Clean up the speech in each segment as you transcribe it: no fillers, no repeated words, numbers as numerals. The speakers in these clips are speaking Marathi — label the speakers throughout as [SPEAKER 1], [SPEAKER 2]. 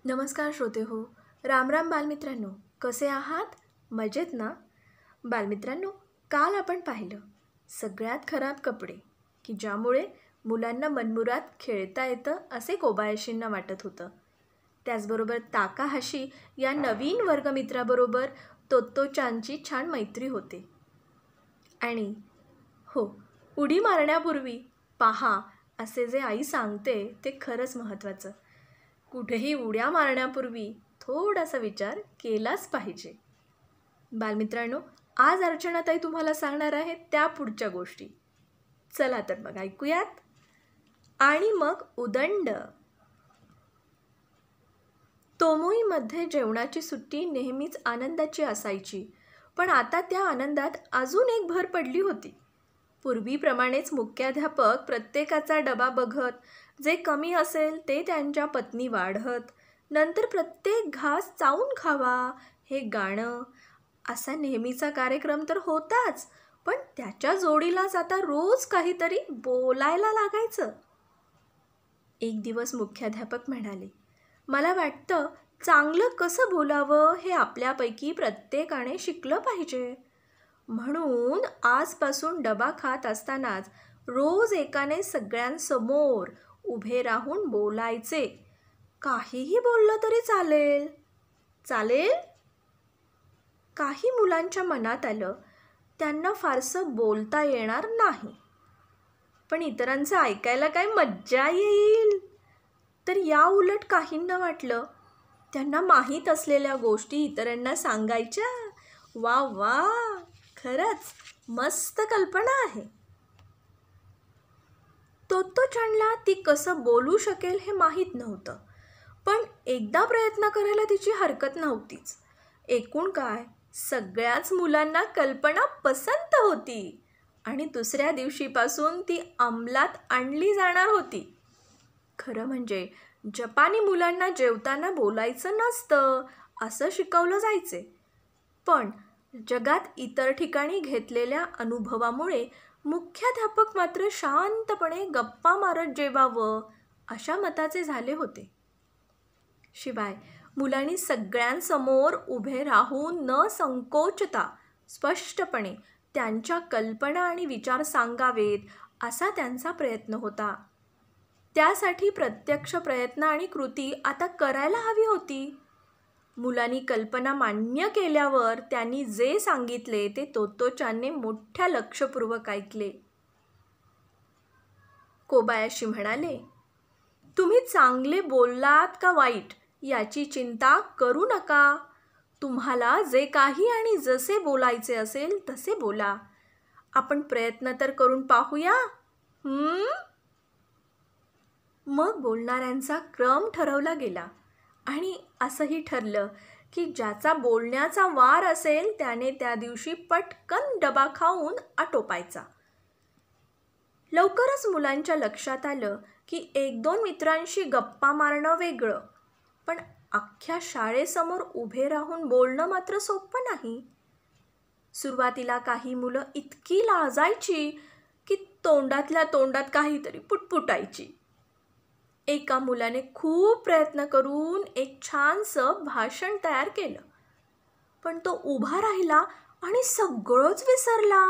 [SPEAKER 1] नमस्कार श्रोते हो. राम राम बालमित्रांनो, कसे आहात? मजेत ना? बालमित्रांनो, काल आपण पाहिलं सगळ्यात खराब कपडे की ज्यामुळे मुलांना मनमुराद खेळता येतं असे कोबायाशींना वाटत होतं. त्याचबरोबर ताकाहाशी या नवीन वर्गमित्राबरोबर तोत्तोचानची छान मैत्री होते. आणि हो, उडी मारण्यापूर्वी पहा असे जे आई सांगते ते खरंच महत्त्वाचं. कुठेही उड्या मारण्यापूर्वी थोडासा विचार केलाच पाहिजे. बालमित्रांनो, आज अर्चनाताई तुम्हाला सांगणार आहे त्या पुढच्या गोष्टी. चला तर मग ऐकूयात. आणि मग उदंड. तोमोईमध्ये जेवणाची सुट्टी नेहमीच आनंदाची असायची, पण आता त्या आनंदात अजून एक भर पडली होती. पूर्वीप्रमाणेच मुख्याध्यापक प्रत्येकाचा डबा बघत, जे कमी असेल ते त्यांच्या पत्नी वाढत, नंतर प्रत्येक घास चावून खावा हे गाणं, असा नेहमीचा कार्यक्रम तर होताच, पण त्याच्या जोडीलाच आता रोज काहीतरी बोलायला लागायचं. एक दिवस मुख्याध्यापक म्हणाले, मला वाटतं चांगलं कसं बोलावं हे आपल्यापैकी प्रत्येकाने शिकलं पाहिजे. म्हणून आजपासून डबा खात असतानाच रोज एकाने सगळ्यांसमोर उभे राहून बोलायचे. काहीही बोललं तरी चालेल. चालेल? काही मुलांच्या मनात आलं, त्यांना फारसं बोलता येणार नाही, पण इतरांचं ऐकायला काय मज्जा येईल. तर या उलट काहींना वाटलं, त्यांना माहीत असलेल्या गोष्टी इतरांना सांगायच्या. वा वा, खरंच मस्त कल्पना आहे. तोत्तोचानला ती कसं बोलू शकेल हे माहीत नव्हतं, पण एकदा प्रयत्न करायला तिची हरकत नव्हतीच. एकूण काय, सगळ्याच मुलांना कल्पना पसंत होती आणि दुसऱ्या दिवशीपासून ती अंमलात आणली जाणार होती. खरं म्हणजे जपानी मुलांना जेवताना बोलायचं नसतं असं शिकवलं जायचे, पण जगात इतर ठिकाणी घेतलेल्या अनुभवामुळे मुख्याध्यापक मात्र शांतपणे गप्पा मारत जेवावं अशा मताचे झाले होते. शिवाय मुलांनी सगळ्यांसमोर उभे राहून न संकोचता स्पष्टपणे त्यांच्या कल्पना आणि विचार सांगावेत असा त्यांचा प्रयत्न होता. त्यासाठी प्रत्यक्ष प्रयत्न आणि कृती आता करायला हवी होती. मुलांनी कल्पना मान्य केल्यावर त्यांनी जे सांगितले ते तोत्तोचानने मोठ्या लक्षपूर्वक ऐकले. कोबायाशी म्हणाले, तुम्ही चांगले बोललात का वाईट याची चिंता करू नका. तुम्हाला जे काही आणि जसे बोलायचे असेल तसे बोला. आपण प्रयत्न तर करून पाहूया. मग बोलणाऱ्यांचा क्रम ठरवला गेला आणि असंही ठरलं की ज्याचा बोलण्याचा वार असेल त्याने त्या दिवशी पटकन डबा खाऊन आटोपायचा. लवकरच मुलांच्या लक्षात आलं की 1-2 मित्रांशी गप्पा मारणं वेगळं, पण अख्ख्या शाळेसमोर उभे राहून बोलणं मात्र सोपं नाही. सुरुवातीला काही मुलं इतकी लाजायची की तोंडातल्या तोंडात काहीतरी पुटपुटायची. एका मुलाने खूप प्रयत्न करून एक छानसं भाषण तयार केलं, पण तो उभा राहिला आणि सगळंच विसरला.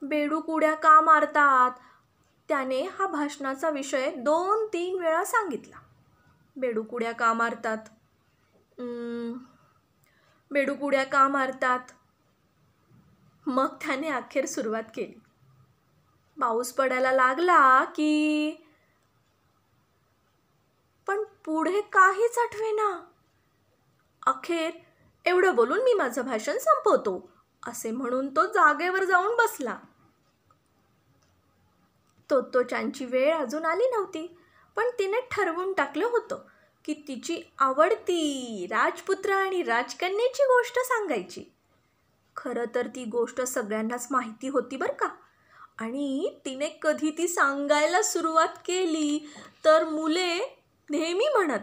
[SPEAKER 1] बेडूक उड्या का मारतात, त्याने हा भाषणाचा विषय 2-3 वेळा सांगितला. बेडूक उड्या का मारतात, बेडूक उड्या का मारतात. मग त्याने अखेर सुरुवात केली. पाऊस पडायला लागला की, पण पुढे काहीच आठवेना. अखेर एवढं बोलून मी माझं भाषण संपवतो असे म्हणून तो जागेवर जाऊन बसला. तोत्तोचानची वेळ अजून आली नव्हती, पण तिने ठरवून टाकलं होतं की तिची आवडती राजपुत्र आणि राजकन्येची गोष्ट सांगायची. खरं तर ती गोष्ट सगळ्यांनाच माहिती होती बरं का, आणि तिने कधी ती सांगायला सुरुवात केली तर मुले नेहमी म्हणत,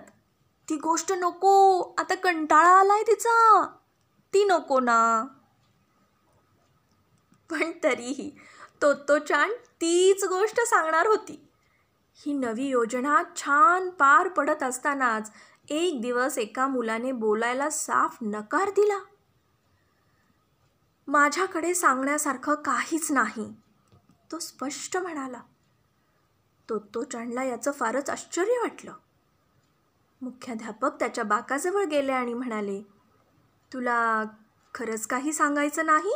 [SPEAKER 1] ती गोष्ट नको, आता कंटाळा आलाय तिचा, ती नको ना. पण तरीही तोत्तोचान तीच गोष्ट सांगणार होती. ही नवी योजना छान पार पडत असतानाच एक दिवस एका मुलाने बोलायला साफ नकार दिला. माझ्याकडे सांगण्यासारखं काहीच नाही, तो स्पष्ट म्हणाला. तोत्तोचानला याचं फारच आश्चर्य वाटलं. मुख्याध्यापक त्याच्या बाकाजवळ गेले आणि म्हणाले, तुला खरंच काही सांगायचं नाही?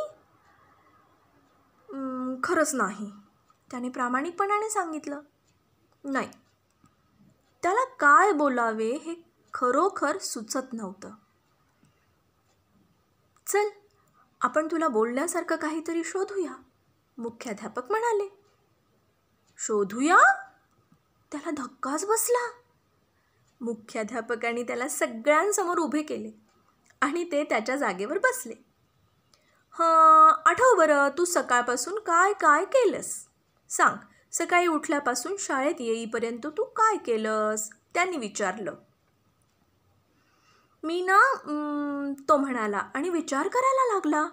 [SPEAKER 1] खरंच नाही, त्याने प्रामाणिकपणाने सांगितलं. नाही, त्याला काय बोलावे हे खरोखर सुचत नव्हतं. चल, आपण तुला बोलण्यासारखं काहीतरी शोधूया, मुख्याध्यापक म्हणाले. शोधूया? त्याला धक्काच बसला. मुख्याध्यापकांनी त्याला सगळ्यांसमोर उभे केले आणि ते त्याच्या जागेवर बसले. आठव बरं, तू सकाळपासून काय काय केलंस? सांग, सकाळी उठल्यापासून शाळेत येईपर्यंत तू काय केलंस? त्यांनी विचारलं. मी ना, तो म्हणाला आणि विचार करायला लागला.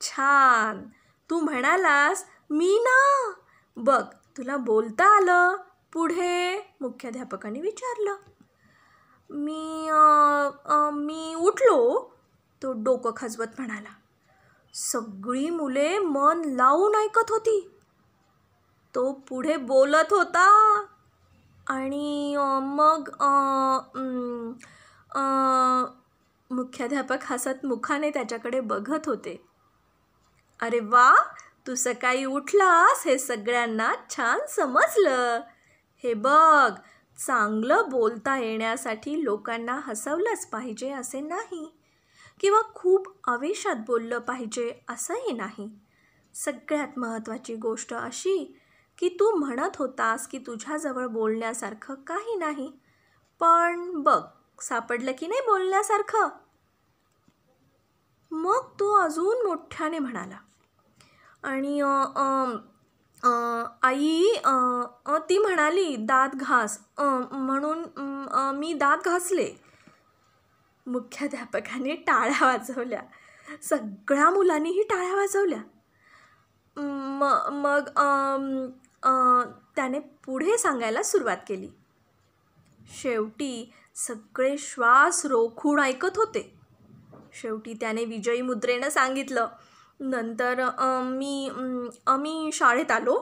[SPEAKER 1] छान, तू म्हणालास मी ना. बघ, तुला बोलता आलं. पुढे, मुख्याध्यापकांनी विचारलं. मी उठलो, तो डोकं खाजवत म्हणाला. सगळी मुले मन लावून ऐकत होती. तो पुढे बोलत होता आणि मग मुख्याध्यापक हसत मुखाने त्याच्याकडे बघत होते. अरे वा, तू सकाळी उठलास हे सगळ्यांना छान समजलं. हे बघ, चांगलं बोलता येण्यासाठी लोकांना हसवलंच पाहिजे असे नाही, किंवा खूप आवेशात बोललं पाहिजे असंही नाही. सगळ्यात महत्त्वाची गोष्ट अशी की तू म्हणत होतास की तुझ्याजवळ बोलण्यासारखं काही नाही, पण बघ सापडलं की नाही बोलण्यासारखं. मग तो अजून मोठ्याने म्हणाला. आणि आई, ती म्हणाली दात घास, म्हणून मी दात घासले. मुख्याध्यापकाने टाळ्या वाजवल्या. सगळ्या मुलांनीही टाळ्या वाजवल्या. मग त्याने पुढे सांगायला सुरुवात केली. शेवटी सगळे श्वास रोखून ऐकत होते. शेवटी त्याने विजयी मुद्रेनं सांगितलं, नंतर मी शाळेत आलो.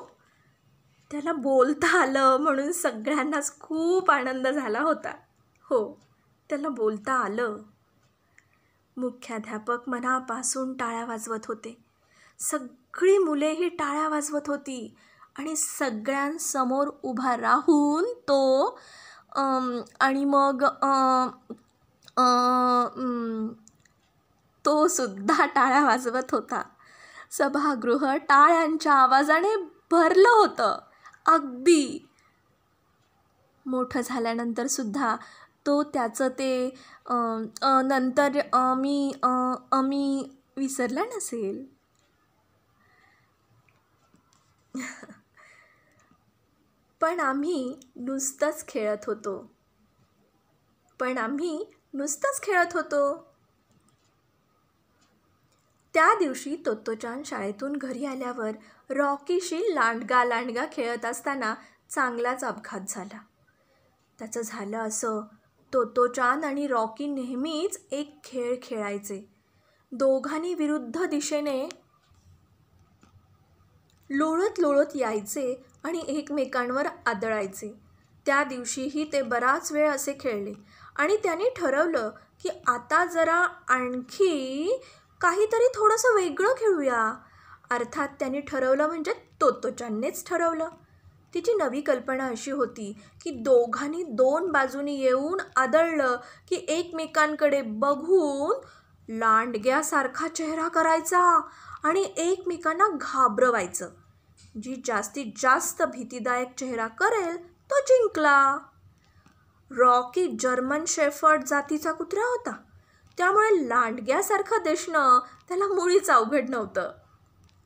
[SPEAKER 1] त्याला बोलता आलं म्हणून सगळ्यांनाच खूप आनंद झाला होता. हो, त्याला बोलता आलं. मुख्याध्यापक मनापासून टाळ्या वाजवत होते. सगळी मुलेही टाळ्या वाजवत होती आणि सगळ्यांसमोर उभा राहून तो आणि मग तो सुद्धा टाळ्या वाजवत होता. सभागृह टाळ्यांच्या आवाजाने भरलं होतं. अगदी मोठं झाल्यानंतर सुद्धा तो त्याचं ते नंतर मी विसरला नसेल. पण आम्ही नुसतंच खेळत होतो. त्या दिवशी तोत्तोचान शाळेतून घरी आल्यावर रॉकीशी लांडगा खेळत असताना चांगलाच अपघात झाला. त्याचं झालं असं, तोत्तोचान आणि रॉकी नेहमीच एक खेळ खेळायचे. दोघांनी विरुद्ध दिशेने लोळत यायचे आणि एकमेकांवर आदळायचे. त्या दिवशीही ते बराच वेळ असे खेळले आणि त्यांनी ठरवलं की आता जरा आणखी काहीतरी थोडंसं वेगळं खेळूया. अर्थात त्यांनी ठरवलं म्हणजे तोत्तोचाननेच ठरवलं. तिची नवी कल्पना अशी होती की दोघांनी दोन बाजूनी येऊन आदळलं की एकमेकांकडे बघून लांडग्यासारखा चेहरा करायचा आणि एकमेकांना घाबरवायचं. जी जास्तीत जास्त भीतीदायक चेहरा करेल तो जिंकला. रॉकी जर्मन शेफर्ड जातीचा कुत्रा होता, त्यामुळे लांडग्यासारखं दिसणं त्याला मुळीच अवघड नव्हतं.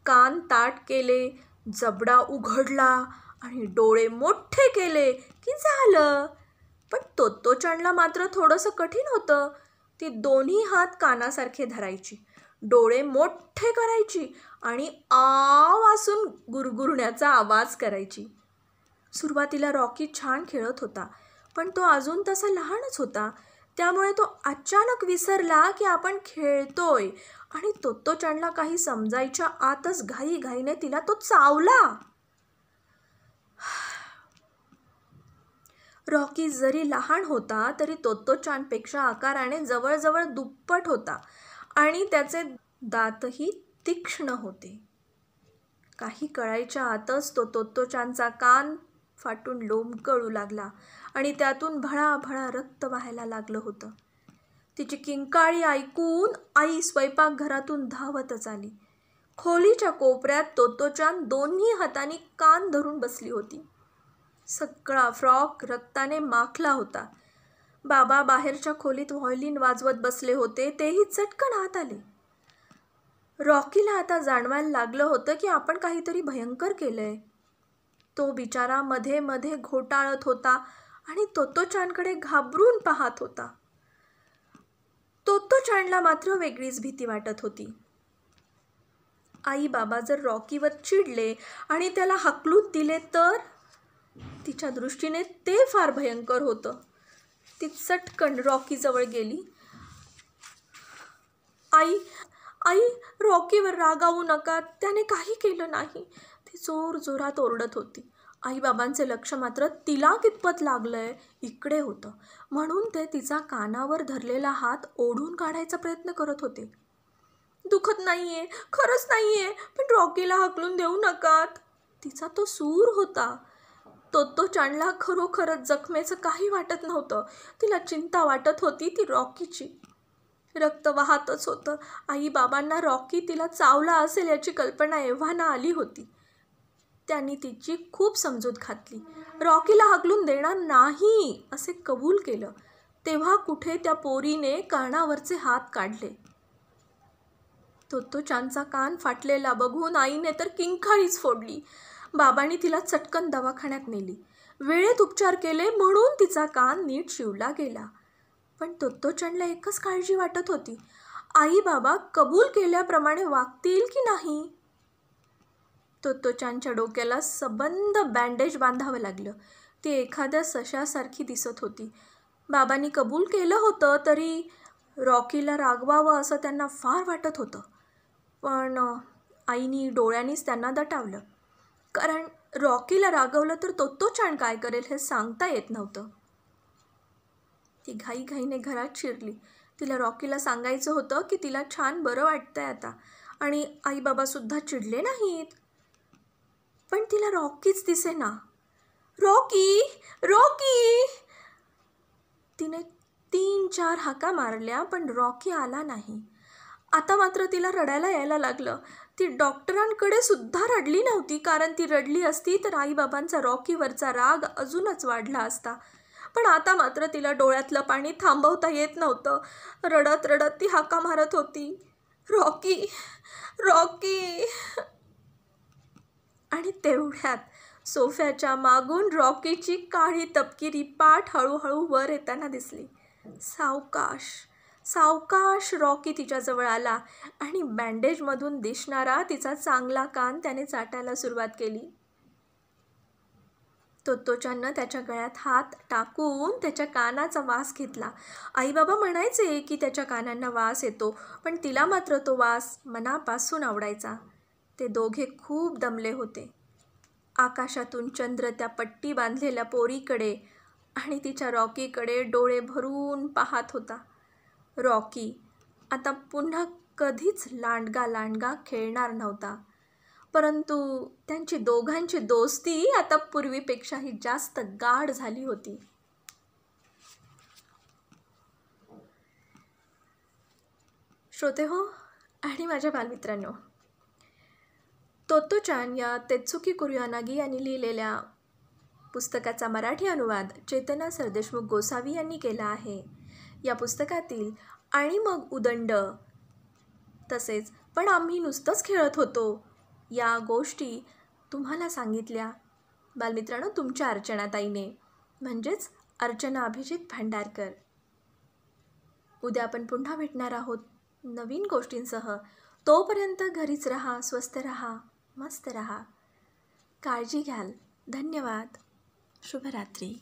[SPEAKER 1] कान ताठ केले, जबडा उघडला आणि डोळे मोठे केले की झालं. पण तोत्तोचानला मात्र थोडंसं कठीण होतं. ती दोन्ही हात कानासारखे धरायची, डोळे मोठे करायची आणि आवासून गुरगुरण्याचा आवाज करायची. सुरुवातीला रॉकी छान खेळत होता, पण तो अजून तसा लहानच होता. त्यामुळे तो अचानक विसरला की आपण खेळतोय आणि तोत्तोचानला काही समजायच्या आतच घाईघाईने तिला तो चावला. रॉकी जरी लहान होता तरी तोत्तोचानपेक्षा आकाराने जवळजवळ दुप्पट होता आणि त्याचे दातही तीक्ष्ण होते. काही कळायच्या आतच तो तोत्तोचानचा कान फाटून लोंबकळू लागला आणि त्यातून भळाभळा रक्त वाहायला लागलं होतं. तिची किंकाळी ऐकून आई स्वयंपाकघरातून धावतच आली. खोलीच्या कोपऱ्यात तोत्तोचान दोन्ही हातांनी कान धरून बसली होती. सगळा फ्रॉक रक्ताने माखला होता. बाबा बाहेरच्या खोलीत व्हायोलिन वाजवत बसले होते, तेही चटकन आत आले. रॉकीला आता जाणवायला लागलं होतं की आपण काहीतरी भयंकर केलंय. तो बिचारा मध्ये मध्ये घोटाळत होता आणि तोत्तोचानकडे घाबरून पाहत होता. तोत्तोचानला मात्र वेगळीच भीती वाटत होती. आई बाबा जर रॉकीवर चिडले आणि त्याला हाकलून दिले तर? तिच्या दृष्टीने ते फार भयंकर होतं. ती चटकन रॉकीजवळ गेली. आई आई रॉकीवर रागावू नका, त्याने काही केलं नाही, ती जोर जोरात ओरडत होती. आईबाबांचे लक्ष मात्र तिला कितपत लागलंय इकडे होतं, म्हणून ते तिचा कानावर धरलेला हात ओढून काढायचा प्रयत्न करत होते. दुखत नाहीये, खरंच नाहीये, पण रॉकीला हाकलून देऊ नकात, तिचा तो सूर होता. तोत्तोचानला खरोखरच जखमेचं काही वाटत नव्हतं. तिला चिंता वाटत होती ती रॉकीची. रक्त वाहतच होतं. आई बाबांना रॉकी तिला चावला असेल याची कल्पना एव्हाना आली होती. त्यांनी तिची खूप समजूत घातली. रॉकीला हाकलून देणार नाही असे कबूल केलं. तेव्हा कुठे त्या पोरीने कानावरचे हात काढले. तोत्तोचानचा कान फाटलेला बघून आईने तर किंकाळीच फोडली. बाबांनी तिला चटकन दवाखान्यात नेली. वेळेत उपचार केले म्हणून तिचा कान नीट शिवला गेला. पण तोत्तोचानला एकच काळजी वाटत होती, आई बाबा कबूल केल्याप्रमाणे वागतील की नाही. तोत्तोचानच्या डोक्याला सबंध बँडेज बांधावं लागलं. ती एखाद्या सशासारखी दिसत होती. बाबांनी कबूल केलं होतं तरी रॉकीला रागवावं असं त्यांना फार वाटत होतं. पण आईनी डोळ्यांनीच त्यांना दटावलं, कारण रॉकीला रागवलं तर तोत्तोचान काय करेल हे सांगता येत नव्हतं. ती घाईघाईने घरात शिरली. तिला रॉकीला सांगायचं होतं की तिला छान बरं वाटतंय आता आणि आईबाबासुद्धा चिडले नाहीत. पण तिला रॉकीच दिसेना. रॉकी, रॉकी, तिने 3-4 हाका मारल्या पण रॉकी आला नाही. आता मात्र तिला रडायला यायला लागलं. ती डॉक्टरांकडे सुद्धा रडली नव्हती, कारण ती रडली असती तर आईबाबांचा रॉकीवरचा राग अजूनच वाढला असता. पण आता मात्र तिला डोळ्यातलं पाणी थांबवता येत नव्हतं. रडत रडत ती हाका मारत होती, रॉकी, रॉकी. आणि तेवढ्यात सोफ्याच्या मागून रॉकीची काळी तपकिरी पाठ हळूहळू वर येताना दिसली. सावकाश सावकाश रॉकी तिच्याजवळ आला आणि बँडेजमधून दिसणारा तिचा चांगला कान त्याने चाटायला सुरुवात केली. तोत्तोचाननं त्याच्या गळ्यात हात टाकून त्याच्या कानाचा वास घेतला. आईबाबा म्हणायचे की त्याच्या कानांना वास येतो, पण तिला मात्र तो वास मनापासून आवडायचा. ते दोघे खूप दमले होते. आकाशातून चंद्र त्या पट्टी बांधलेल्या पोरीकडे आणि तिच्या रॉकीकडे डोळे भरून पाहत होता. रॉकी आता पुन्हा कधीच लांडगा लांडगा खेळणार नव्हता, परंतु त्यांची दोघांची दोस्ती आता पूर्वीपेक्षाही जास्त गाढ झाली होती. श्रोते हो आणि माझ्या बालमित्रांनो, तोत्तोचान या तेत्सुकी कुरियानागी यांनी लिहिलेल्या पुस्तकाचा मराठी अनुवाद चेतना सरदेशमुख गोसावी यांनी केला आहे. या पुस्तकातील आणि मग उदंड तसेच पण आम्ही नुसतंच खेळत होतो या गोष्टी तुम्हाला सांगितल्या बालमित्रांनो तुमच्या अर्चनाताईने, म्हणजेच अर्चना अभिजित भांडारकर. उद्या आपण पुन्हा भेटणार आहोत नवीन गोष्टींसह. तोपर्यंत घरीच राहा, स्वस्थ राहा, मस्त राहा, काळजी घ्याल. धन्यवाद. शुभरात्री.